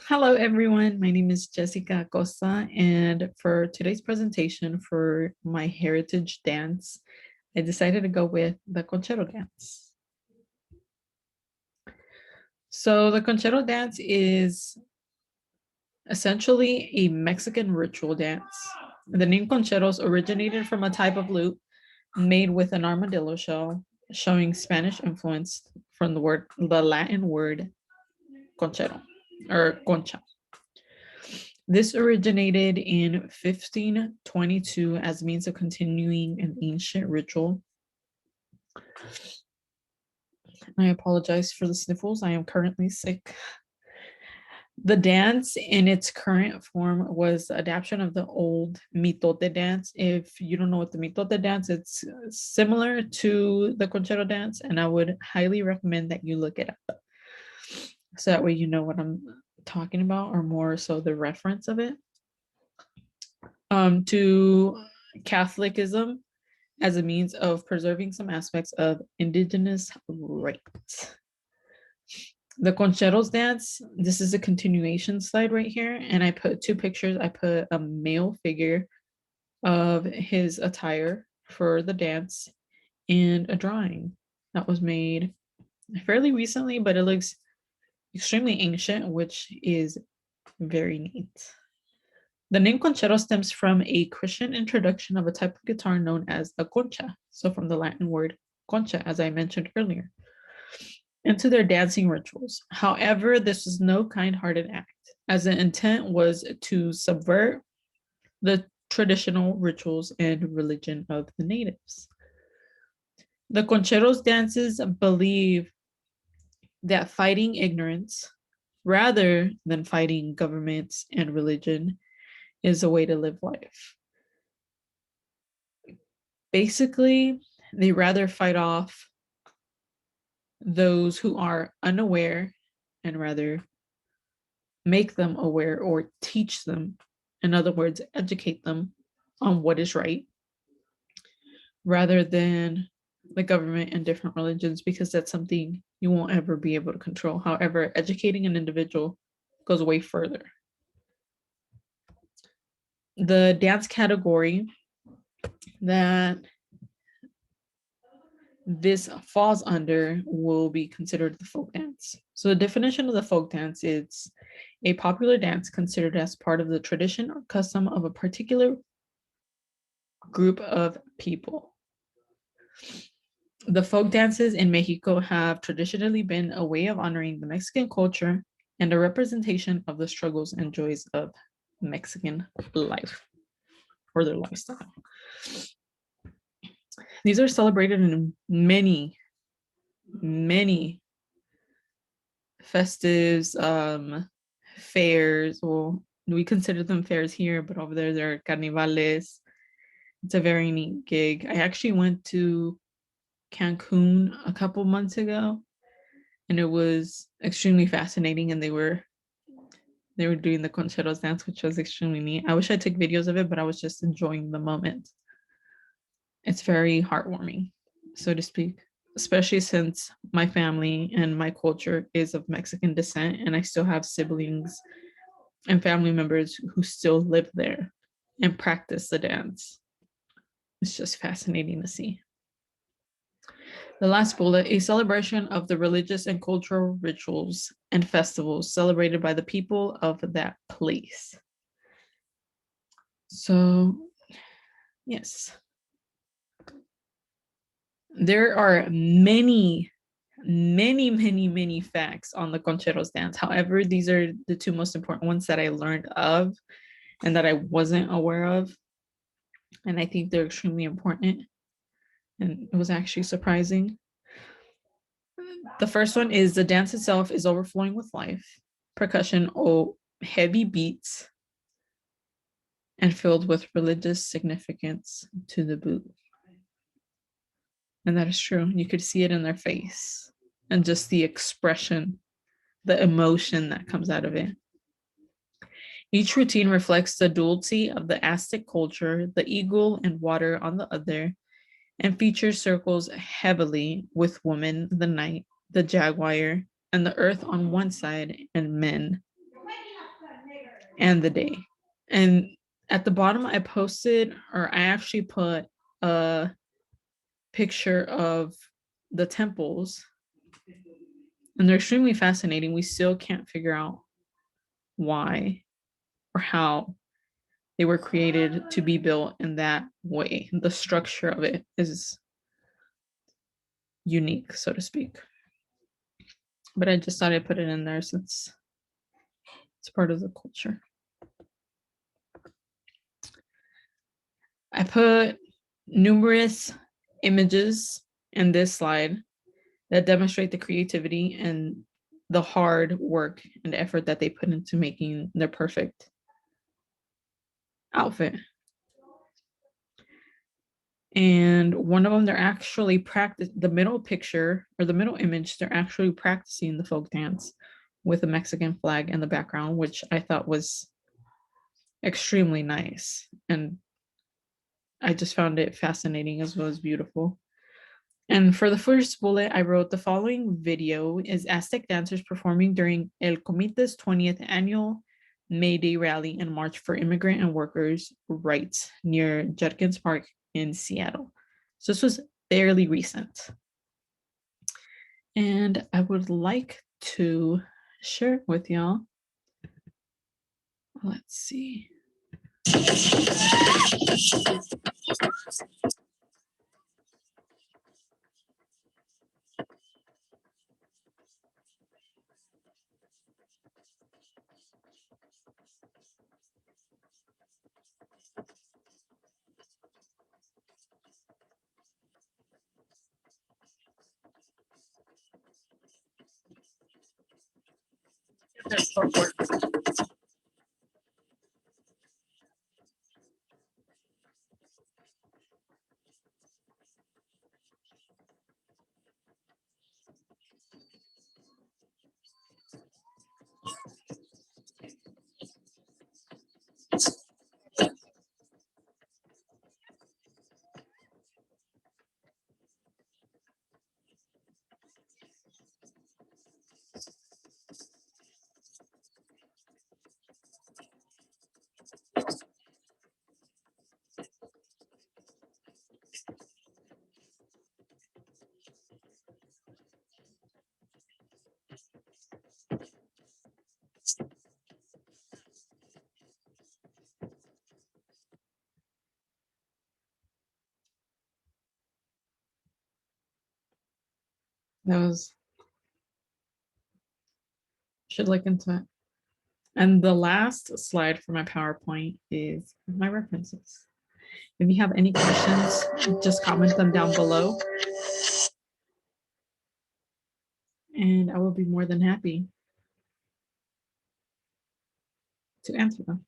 Hello, everyone. My name is Jessica Acosta, and for today's presentation for my heritage dance, I decided to go with the Conchero dance. So the Conchero dance is essentially a Mexican ritual dance. The name Concheros originated from a type of lute made with an armadillo shell, showing Spanish influence from the Latin word conchero or concha. This originated in 1522 as means of continuing an ancient ritual. I apologize for the sniffles. I am currently sick. The dance in its current form was adaptation of the old mitote dance. If you don't know what the mitote dance, it's similar to the conchero dance, and I would highly recommend that you look it up. So that way you know what I'm talking about, or more so the reference of it. To Catholicism as a means of preserving some aspects of indigenous rights. The Concheros dance, this is a continuation slide right here, and I put two pictures. I put a male figure of his attire for the dance and a drawing that was made fairly recently, but it looks extremely ancient, which is very neat. The name conchero stems from a Christian introduction of a type of guitar known as a concha, so from the Latin word concha, as I mentioned earlier, into their dancing rituals. However, this was no kind-hearted act, as the intent was to subvert the traditional rituals and religion of the natives. The concheros dances believe that fighting ignorance, rather than fighting governments and religion, is a way to live life. Basically, they rather fight off those who are unaware and rather make them aware or teach them, in other words, educate them on what is right, rather than the government and different religions, because that's something you won't ever be able to control. However, educating an individual goes way further. The dance category that this falls under will be considered the folk dance. So the definition of the folk dance is a popular dance considered as part of the tradition or custom of a particular group of people. The folk dances in Mexico have traditionally been a way of honoring the Mexican culture and a representation of the struggles and joys of Mexican life or their lifestyle. These are celebrated in many festives, fairs. Well, we consider them fairs here, but over there, they're carnivales. It's a very neat gig. I actually went to Cancun a couple months ago, and it was extremely fascinating. And they were doing the Concheros dance, which was extremely neat. I wish I took videos of it, but I was just enjoying the moment. It's very heartwarming, so to speak, especially since my family and my culture is of Mexican descent, and I still have siblings and family members who still live there and practice the dance. It's just fascinating to see. The last bullet, a celebration of the religious and cultural rituals and festivals celebrated by the people of that place. So, yes. There are many facts on the Concheros dance. However, these are the two most important ones that I learned of and that I wasn't aware of. And I think they're extremely important. And it was actually surprising. The first one is the dance itself is overflowing with life, percussion, heavy beats, and filled with religious significance to the boot. And that is true. You could see it in their face and just the expression, the emotion that comes out of it. Each routine reflects the duality of the Aztec culture, the eagle and water on the other, and features circles heavily with woman, the knight, the jaguar, and the earth on one side, and men and the day. And at the bottom, I actually put a picture of the temples, and they're extremely fascinating. We still can't figure out why or how they were created to be built in that way. The structure of it is unique, so to speak. But I just thought I'd put it in there since it's part of the culture. I put numerous images in this slide that demonstrate the creativity and the hard work and effort that they put into making their perfect outfit. And one of them, they're actually the middle picture or the middle image, they're actually practicing the folk dance with a Mexican flag in the background, which I thought was extremely nice. And I just found it fascinating as well as beautiful. And for the first bullet, I wrote the following video is Aztec dancers performing during El Comite's 20th annual May Day rally and March for Immigrant and Workers' Rights near Judkins Park in Seattle. So this was fairly recent. And I would like to share it with y'all. Let's see. That was, should look into it. And the last slide for my PowerPoint is my references. If you have any questions, just comment them down below. And I will be more than happy to answer them.